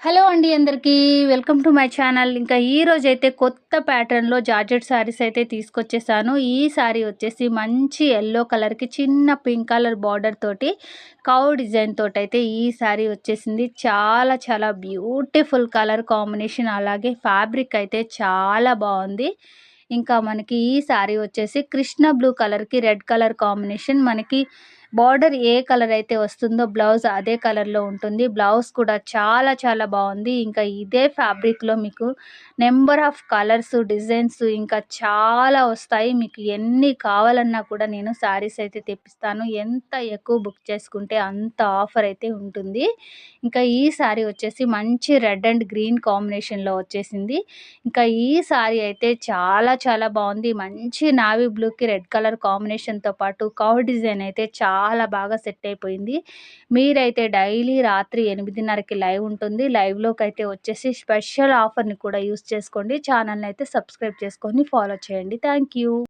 Hello అండి అందరికీ. Welcome to my channel. ఇంకా ఈరోజైతే కొత్త ప్యాటర్న్‌లో జార్జెట్ శారీస్ అయితే తీసుకొచ్చేసాను. ఈ శారీ వచ్చేసి మంచి యెల్లో కలర్‌కి చిన్న పింక్ కలర్ బార్డర్ తోటి కౌ డిజైన్ తోటైతే ఈ శారీ వచ్చేసింది. చాలా చాలా బ్యూటిఫుల్ కలర్ కాంబినేషన్, అలాగే ఫ్యాబ్రిక్ అయితే చాలా బాగుంది. ఇంకా మనకి ఈ శారీ వచ్చేసి కృష్ణ బ్లూ కలర్‌కి రెడ్ కలర్ కాంబినేషన్. మనకి బార్డర్ ఏ కలర్ అయితే వస్తుందో బ్లౌజ్ అదే కలర్‌లో ఉంటుంది. బ్లౌజ్ కూడా చాలా చాలా బాగుంది. ఇంకా ఇదే ఫ్యాబ్రిక్‌లో మీకు నంబర్ ఆఫ్ కలర్స్, డిజైన్స్ ఇంకా చాలా వస్తాయి. మీకు ఎన్ని కావాలన్నా కూడా నేను శారీస్ అయితే తెప్పిస్తాను. ఎంత ఎక్కువ బుక్ చేసుకుంటే అంత ఆఫర్ అయితే ఉంటుంది. ఇంకా ఈ శారీ వచ్చేసి మంచి రెడ్ అండ్ గ్రీన్ కాంబినేషన్‌లో వచ్చేసింది. ఇంకా ఈ శారీ అయితే చాలా చాలా బాగుంది. మంచి నావీ బ్లూకి రెడ్ కలర్ కాంబినేషన్‌తో పాటు కౌ డిజైన్ అయితే చాలా బాగా సెట్ అయిపోయింది. మీరైతే డైలీ రాత్రి 8:30కి లైవ్ ఉంటుంది. లైవ్‌లోకైతే వచ్చేసి స్పెషల్ ఆఫర్‌ని కూడా యూజ్ చేసుకోండి. ఛానల్‌ని అయితే సబ్స్క్రైబ్ చేసుకొని ఫాలో చేయండి. Thank you.